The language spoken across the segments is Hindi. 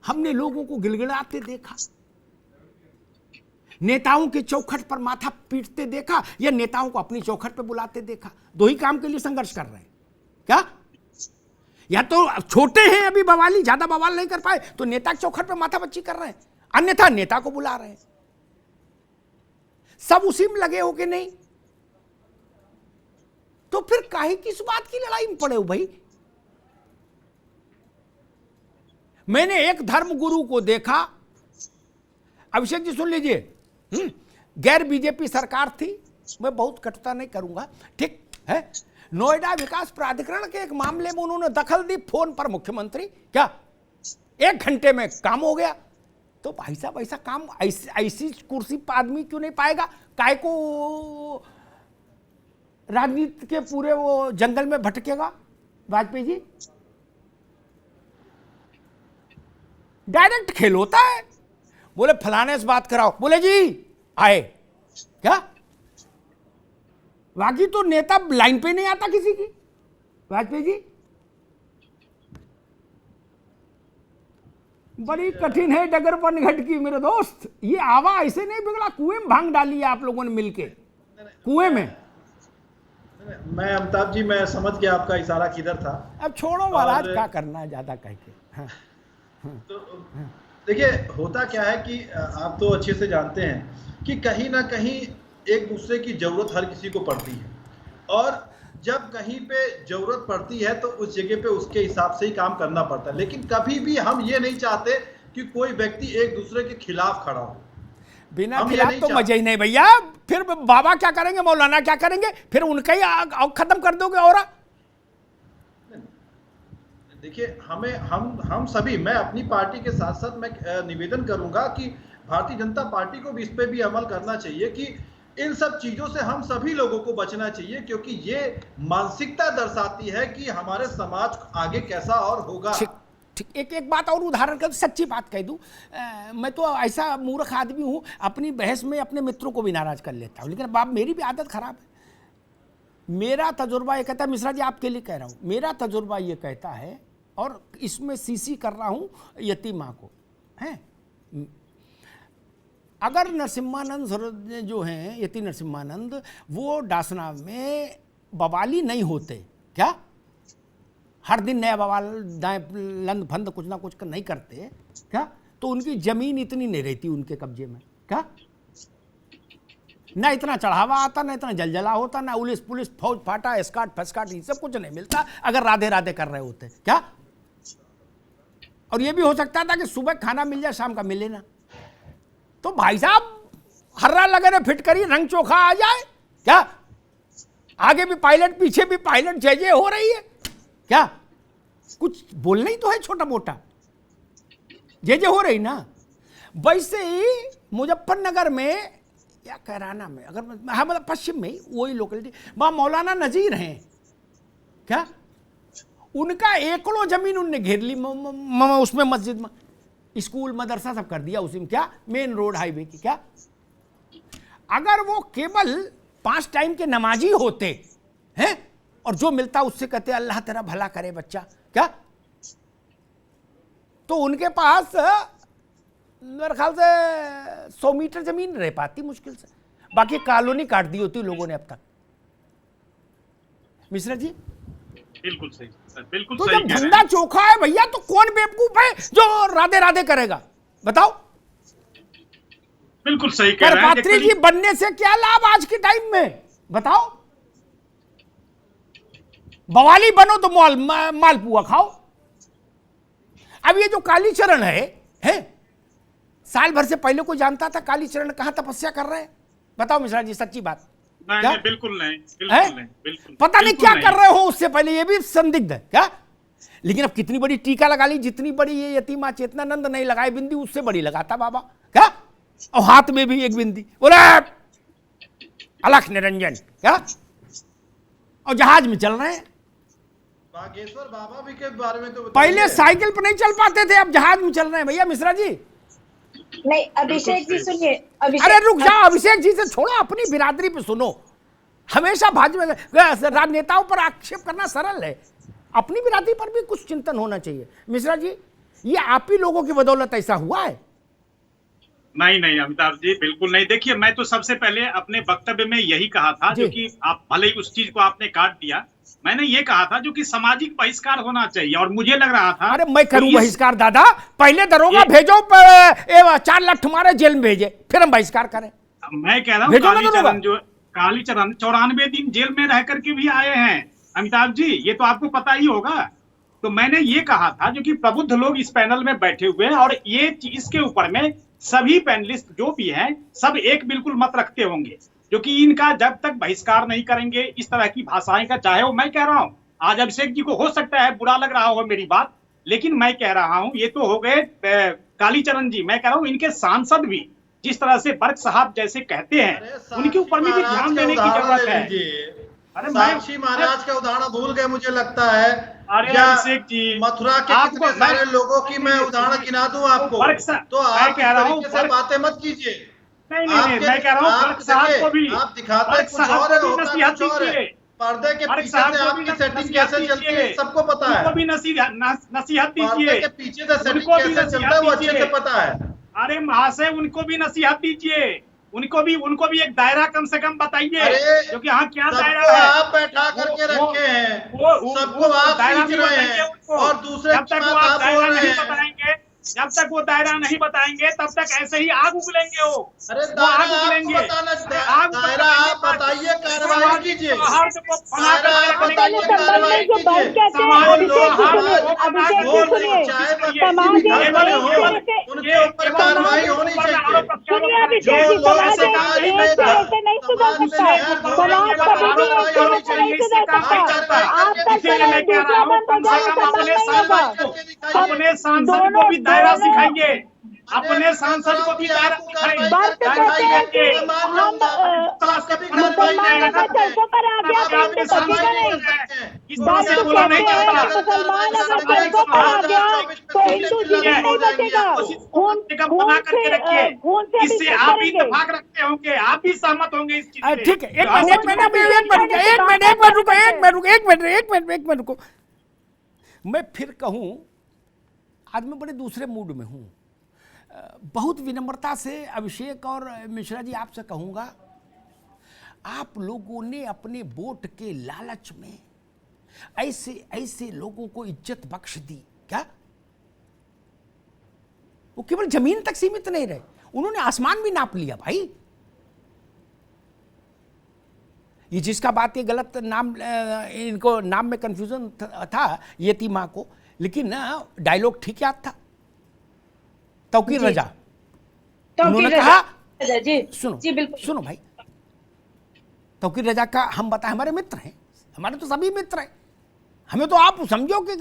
हमने लोगों को गिड़गिड़ाते देखा, नेताओं के चौखट पर माथा पीटते देखा, या नेताओं को अपनी चौखट पर बुलाते देखा? दो ही काम के लिए संघर्ष कर रहे हैं क्या? या तो छोटे हैं अभी बवाली, ज्यादा बवाल नहीं कर पाए तो नेता के चौखट पर माथापच्ची कर रहे हैं, अन्यथा नेता को बुला रहे हैं। सब उसी में लगे हो कि नहीं? तो फिर काहे किस बात की लड़ाई में पड़े हो भाई? मैंने एक धर्म गुरु को देखा, अभिषेक जी सुन लीजिए, गैर बीजेपी सरकार थी, मैं बहुत कटुता नहीं करूंगा, ठीक है, नोएडा विकास प्राधिकरण के एक मामले में उन्होंने दखल दी, फोन पर मुख्यमंत्री, क्या 1 घंटे में काम हो गया? तो भाई साहब ऐसा काम ऐसी कुर्सी पर आदमी क्यों नहीं पाएगा? काय को राजनीति के पूरे वो जंगल में भटकेगा वाजपेयी जी? डायरेक्ट खेल होता है। बोले फलाने से बात कराओ, बोले जी आए, क्या बाकी तो नेता लाइन पे नहीं आता किसी की। वाजपेयी जी बड़ी कठिन है डगर पर निघट की मेरे दोस्त, ये आवा ऐसे नहीं बिगड़ा, कुएं में भांग डाली है आप लोगों ने मिलके, कुएं में। मैं अमिताभ जी, मैं समझ गया आपका इशारा किधर था। अब छोड़ो महाराज, क्या करना है ज्यादा कह के। हाँ। तो देखिए, होता क्या है कि आप तो अच्छे से जानते हैं कि कहीं ना कहीं एक दूसरे की जरूरत हर किसी को पड़ती है, और जब कहीं पे जरूरत पड़ती है तो उस जगह पे उसके हिसाब से ही काम करना पड़ता है। लेकिन कभी भी हम ये नहीं चाहते कि कोई व्यक्ति एक दूसरे के खिलाफ खड़ा हो। बिना खिलाफ तो मजा ही नहीं भैया। फिर बाबा क्या करेंगे, मौलाना क्या करेंगे, फिर उनका ही खत्म कर दोगे। और देखिए, हम सभी, मैं अपनी पार्टी के साथ साथ मैं निवेदन करूंगा कि भारतीय जनता पार्टी को भी इस पे भी अमल करना चाहिए कि इन सब चीजों से हम सभी लोगों को बचना चाहिए, क्योंकि ये मानसिकता दर्शाती है कि हमारे समाज आगे कैसा और होगा। ठीक, एक बात और उदाहरण कर, सच्ची बात कह दूं, मैं तो ऐसा मूर्ख आदमी हूं, अपनी बहस में अपने मित्रों को भी नाराज कर लेता हूं, लेकिन बाप मेरी भी आदत खराब है। मेरा तजुर्बा ये कहता है, मिश्रा जी आपके लिए कह रहा हूं, मेरा तजुर्बा ये कहता है, और इसमें सीसी कर रहा हूं यतीम माँ को, है अगर नरसिम्हानंद जो हैं, यति नरसिम्हानंद, वो डासना में बवाली नहीं होते, क्या हर दिन नया बवाल दाएं लंद फंद कुछ ना कुछ नहीं करते, क्या तो उनकी जमीन इतनी नहीं रहती उनके कब्जे में, क्या ना इतना चढ़ावा आता, ना इतना जलजला होता, ना पुलिस फौज फाटा एस्काट फस्काट ये सब कुछ नहीं मिलता अगर राधे राधे कर रहे होते, क्या। और ये भी हो सकता था कि सुबह खाना मिल जाए शाम का मिले ना। तो भाई साहब हर्रा लगे फिट करी, रंग चोखा आ जाए, क्या आगे भी पायलट पीछे भी पायलट, जय जय हो रही है, क्या कुछ बोलना ही तो है छोटा मोटा, जय जय हो रही ना। वैसे ही मुजफ्फरनगर में या कैराना में, अगर मतलब पश्चिम में वही लोकेलिटी, वहां मौलाना नजीर हैं, क्या उनका एकड़ों जमीन उनने घेर ली उसमें, मस्जिद में, स्कूल मदरसा सब कर दिया उसी में, क्या मेन रोड हाईवे की, क्या अगर वो केवल 5 टाइम के नमाजी होते हैं और जो मिलता उससे कहते अल्लाह तेरा भला करे बच्चा, क्या तो उनके पास मेरे ख्याल से 100 मीटर जमीन रह पाती मुश्किल से, बाकी कॉलोनी काट दी होती लोगों ने अब तक। मिश्रा जी बिल्कुल सही सर, बिल्कुल तो सही। जब धंधा चोखा है भैया तो कौन बेवकूफ है जो राधे राधे करेगा, बताओ। बिल्कुल सही कह रहे हैं। पात्री जी बनने से क्या लाभ आज के टाइम में, बताओ। बवाली बनो तो मालपुआ खाओ। अब ये जो कालीचरण है साल भर से पहले कोई जानता था कालीचरण कहां तपस्या कर रहे हैं, बताओ मिश्रा जी सच्ची बात। नहीं, बिल्कुल नहीं, बिल्कुल नहीं, बिल्कुल पता नहीं क्या कर रहे हो उससे पहले, ये भी संदिग्ध है, क्या। लेकिन अब कितनी बड़ी टीका लगा ली, जितनी बड़ी ये यतीमा चेतनानंद नहीं लगाई बिंदी, उससे बड़ी लगाता बाबा, क्या। और हाथ में भी एक बिंदी, बोले अलख निरंजन, क्या। और जहाज में चल रहे हैं। बागेश्वर बाबा भी के बारे में तो पहले साइकिल पर नहीं चल पाते थे, अब जहाज में चल रहे हैं भैया। मिश्रा जी नहीं, अभिषेक जी सुनिए, अरे रुक जाओ, अभिषेक जी से छोड़ो, अपनी बिरादरी पे सुनो। हमेशा भाजपा राजनेताओं पर आक्षेप करना सरल है, अपनी बिरादरी पर भी कुछ चिंतन होना चाहिए। मिश्रा जी ये आप ही लोगों की बदौलत ऐसा हुआ है। नहीं नहीं अमिताभ जी, बिल्कुल नहीं। देखिए, मैं तो सबसे पहले अपने वक्तव्य में यही कहा था, जो कि आप भले ही उस चीज को आपने काट दिया, मैंने ये कहा था जो कि सामाजिक बहिष्कार होना चाहिए। और मुझे लग रहा था, अरे मैं करूं तो बहिष्कार दादा? पहले दरोगा भेजो, 4 लाख हमारे जेल में भेजे, फिर हम बहिष्कार करें। मैं कह रहा हूँ कालीचरण 94 दिन जेल में रह करके भी आए हैं अमिताभ जी, ये तो आपको पता ही होगा। तो मैंने ये कहा था जो कि प्रबुद्ध लोग इस पैनल में बैठे हुए हैं, और ये इसके ऊपर में सभी पैनलिस्ट जो भी हैं सब एक बिल्कुल मत रखते होंगे, जो कि इनका जब तक बहिष्कार नहीं करेंगे इस तरह की भाषाएं का, चाहे वो, मैं कह रहा हूँ आज अभिषेक जी को हो सकता है बुरा लग रहा हो मेरी बात, लेकिन मैं कह रहा हूँ ये तो हो गए कालीचरण जी, मैं कह रहा हूँ इनके सांसद भी जिस तरह से बर्क साहब जैसे कहते हैं, उनके ऊपर भी ध्यान देने की जरूरत है। अरे साक्षी महाराज का उदाहरण भूल गए मुझे लगता है। अरे अभिषेक जी, मथुरा के कितने सारे लोगों की मैं उदाहरण गिना दूं आपको, तो आप कह रहा हूँ से बातें मत कीजिए। नहीं, मैं कह रहा हूँ आप दिखाते कुछ और है, होता कुछ और है। पर्दे के पीछे से आपकी सेटिंग कैसे चलती है सबको पता है। उनको भी नसीहत दीजिए। पर्दे के पीछे से सेटिंग कैसे चलता है वो अच्छे से पता है। अरे महाशय, उनको भी नसीहत दीजिए, उनको भी एक दायरा कम से कम बताइए, जो कि हाँ क्या दायरा है। आप बैठा करके रखे हैं, सबको आप खींच रहे हैं, और दूसरे जब तक वो आप दायरा नहीं बताएंगे, जब तक वो दायरा नहीं बताएंगे तब तक ऐसे ही आग उगलेंगे वो। अरे दायरा आप बताइए, कार्रवाई कीजिए, उनके ऊपर कार्रवाई होनी चाहिए। अपने सांसद को भी दायरा सिखाइए, अपने सांसद को भी दायरा इससे आप भी इत्तेफाक रखते होंगे, आप भी सहमत होंगे इस चीज से। ठीक है, एक मिनट रुको। मैं फिर कहूं, आज मैं बड़े दूसरे मूड में हूं। बहुत विनम्रता से अभिषेक और मिश्रा जी आपसे कहूंगा, आप लोगों ने अपने वोट के लालच में ऐसे लोगों को इज्जत बख्श दी क्या? वो केवल जमीन तक सीमित नहीं रहे, उन्होंने आसमान भी नाप लिया भाई। ये जिसका बात, ये गलत नाम, इनको नाम में कंफ्यूजन था यतीमा को, लेकिन डायलॉग ठीक याद था। तौकीर रजा, उन्होंने कहा, सुनो भाई, तौकीर रजा का हम बताएं, हमारे मित्र हैं, हमारे तो सभी मित्र हैं, हमें तो आप समझो कि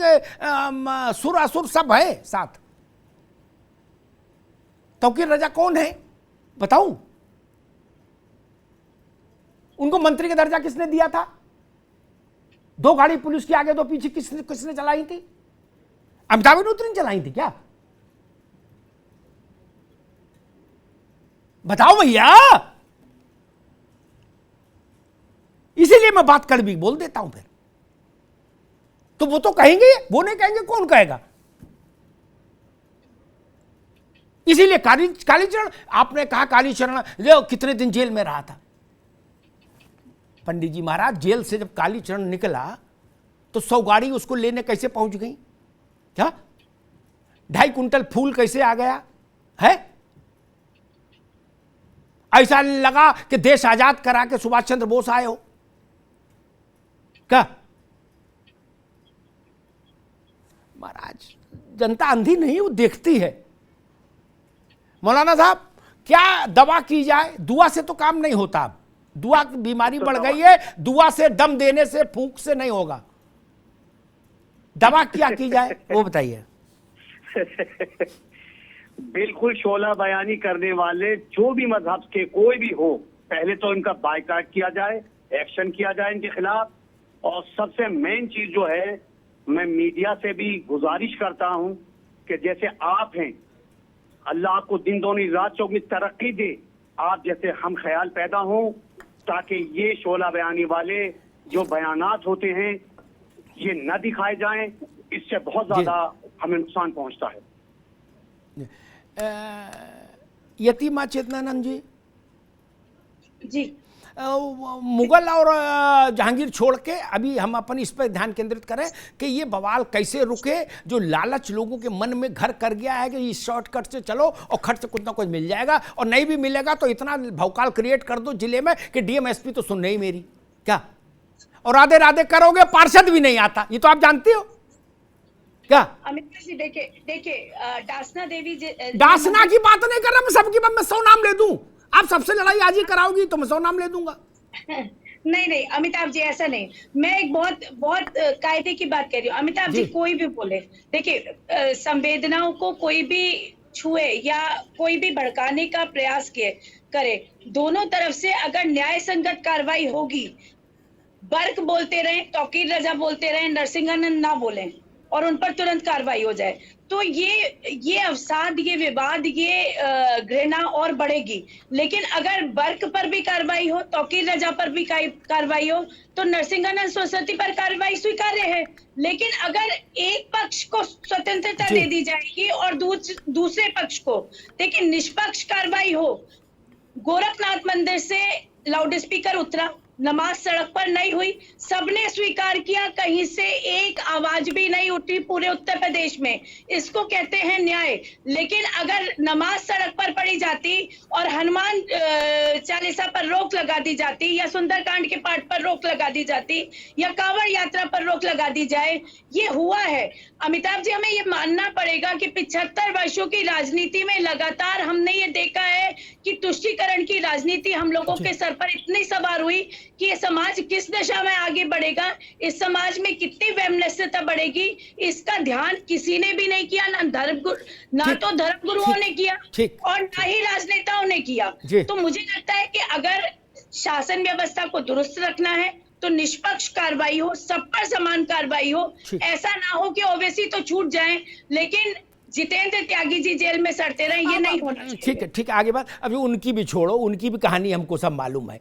सुर असुर सब है साथ। तौकीर रजा कौन है बताऊं? उनको मंत्री का दर्जा किसने दिया था? 2 गाड़ी पुलिस के आगे 2 पीछे किसने चलाई थी? अमिताभ बच्चन ने चलाई थी क्या? बताओ भैया। इसीलिए मैं बात कड़वी बोल देता हूं। फिर तो वो तो कहेंगे, वो नहीं कहेंगे, कौन कहेगा? इसीलिए कालीचरण, आपने कहा कालीचरण जो कितने दिन जेल में रहा था। पंडित जी महाराज, जेल से जब कालीचरण निकला तो 100 गाड़ी उसको लेने कैसे पहुंच गई? क्या 2.5 कुंटल फूल कैसे आ गया है? ऐसा लगा कि देश आजाद करा के सुभाष चंद्र बोस आए हो क्या? महाराज, जनता अंधी नहीं, वो देखती है। मौलाना साहब, क्या दवा की जाए? दुआ से तो काम नहीं होता। दुआ की बीमारी बढ़ गई है, दुआ से, दम देने से, फूंक से नहीं होगा। दवा क्या की जाए वो बताइए। बिल्कुल शोला बयानी करने वाले जो भी मजहब के कोई भी हो, पहले तो इनका बायकाट किया जाए, एक्शन किया जाए इनके खिलाफ। और सबसे मेन चीज जो है, मैं मीडिया से भी गुजारिश करता हूं कि जैसे आप हैं, अल्लाह आपको दिन दोनी रात चौगनी तरक्की दे, आप जैसे हम ख्याल पैदा हो, ताकि ये शोला बयानी वाले जो बयानात होते हैं ये न दिखाए जाएं। इससे बहुत ज्यादा हमें नुकसान पहुंचता है। यतीमा चेतनानंद जी, जी मुगल और जहांगीर छोड़ के अभी हम अपन इस पर ध्यान केंद्रित करें कि ये बवाल कैसे रुके, जो लालच लोगों के मन में घर कर गया है कि इस शॉर्टकट से चलो और खर्च से कुछ ना कुछ मिल जाएगा, और नहीं भी मिलेगा तो इतना भौकाल क्रिएट कर दो जिले में कि डीएम एसपी तो सुन नहीं मेरी क्या, और राधे राधे करोगे पार्षद भी नहीं आता, ये तो आप जानते हो क्या। अमिता जी देखिए डासना देवी डासना की बात नहीं कर रहा मैं, सबकी बात मैं 100 नाम ले दूं, आप सबसे लड़ाई आज ही कराओगी तो मैं 100 नाम ले दूंगा। नहीं अमिताभ जी ऐसा नहीं, मैं एक बहुत कायदे की बात कर रही हूँ। अमिताभ जी कोई भी बोले, देखिए संवेदनाओं को कोई भी छुए या कोई भी भड़काने का प्रयास करे, दोनों तरफ से अगर न्याय संगत कार्रवाई होगी, बर्क बोलते रहे, तौकीर रजा बोलते रहे, नरसिंहानंद ना बोले और उन पर तुरंत कार्रवाई हो जाए, तो ये अवसाद, ये विवाद, ये घृणा और बढ़ेगी। लेकिन अगर बर्क पर भी कार्रवाई हो, तौकीर रजा पर भी कार्रवाई हो, तो नरसिंहानंद सोसाइटी पर कार्रवाई स्वीकार्य है। लेकिन अगर एक पक्ष को स्वतंत्रता दे दी जाएगी और दूसरे पक्ष को, देखिए निष्पक्ष कार्रवाई हो। गोरखनाथ मंदिर से लाउड स्पीकर उतरा, नमाज सड़क पर नहीं हुई, सबने स्वीकार किया, कहीं से एक आवाज भी नहीं उठी पूरे उत्तर प्रदेश में, इसको कहते हैं न्याय। लेकिन अगर नमाज सड़क पर पढ़ी जाती और हनुमान चालीसा पर रोक लगा दी जाती, या सुंदरकांड के पाठ पर रोक लगा दी जाती, या कांवड़ यात्रा पर रोक लगा दी जाए, ये हुआ है। अमिताभ जी, हमें ये मानना पड़ेगा कि 75 वर्षों की राजनीति में लगातार हमने ये देखा है कि तुष्टीकरण की राजनीति हम लोगों के सर पर इतनी सवार हुई कि ये समाज किस दिशा में आगे बढ़ेगा, इस समाज में कितनी वैमनस्यता बढ़ेगी, इसका ध्यान किसी ने भी नहीं किया, ना तो धर्मगुरुओं ने किया और ना ही राजनेताओं ने किया। तो मुझे लगता है कि अगर शासन व्यवस्था को दुरुस्त रखना है तो निष्पक्ष कार्रवाई हो, सब पर समान कार्रवाई हो। ऐसा ना हो कि ओवैसी तो छूट जाए लेकिन जितेंद्र त्यागी जी जेल में सड़ते रहे, ये नहीं होना चाहिए। ठीक है, आगे बात। अभी उनकी भी छोड़ो, उनकी भी कहानी हमको सब मालूम है,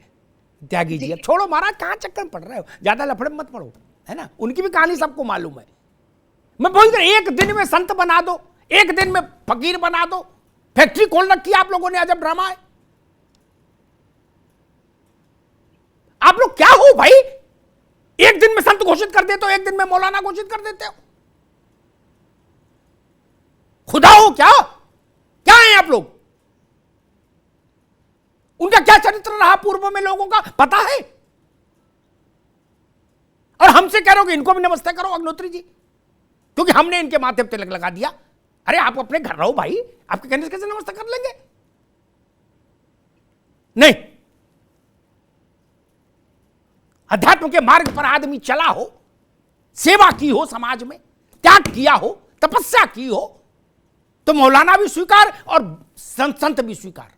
त्यागी जी छोड़ो, महाराज कहाँ चक्कर पड़ रहे हो, ज्यादा लफड़े मत पड़ो, है ना, उनकी भी कहानी सबको मालूम है। मैं बोल रहा, एक दिन में संत बना दो, एक दिन में फकीर बना दो, फैक्ट्री खोल रखी आप लोगों ने, अजब ड्रामा है। आप लोग क्या हो भाई, एक दिन में संत घोषित कर देते हो, एक दिन में मौलाना घोषित कर देते हो, खुदा हो क्या है आप लोग? उनका क्या चरित्र रहा पूर्व में लोगों का पता है, और हमसे कह रहे हो कि इनको भी नमस्ते करो अग्निहोत्री जी, क्योंकि हमने इनके माथे पर तिलक लगा दिया। अरे आप अपने घर रहो भाई, आपके कहने से कैसे नमस्ते कर लेंगे? नहीं, अध्यात्म के मार्ग पर आदमी चला हो, सेवा की हो, समाज में त्याग किया हो, तपस्या की हो, तो मौलाना भी स्वीकार और संत भी स्वीकार।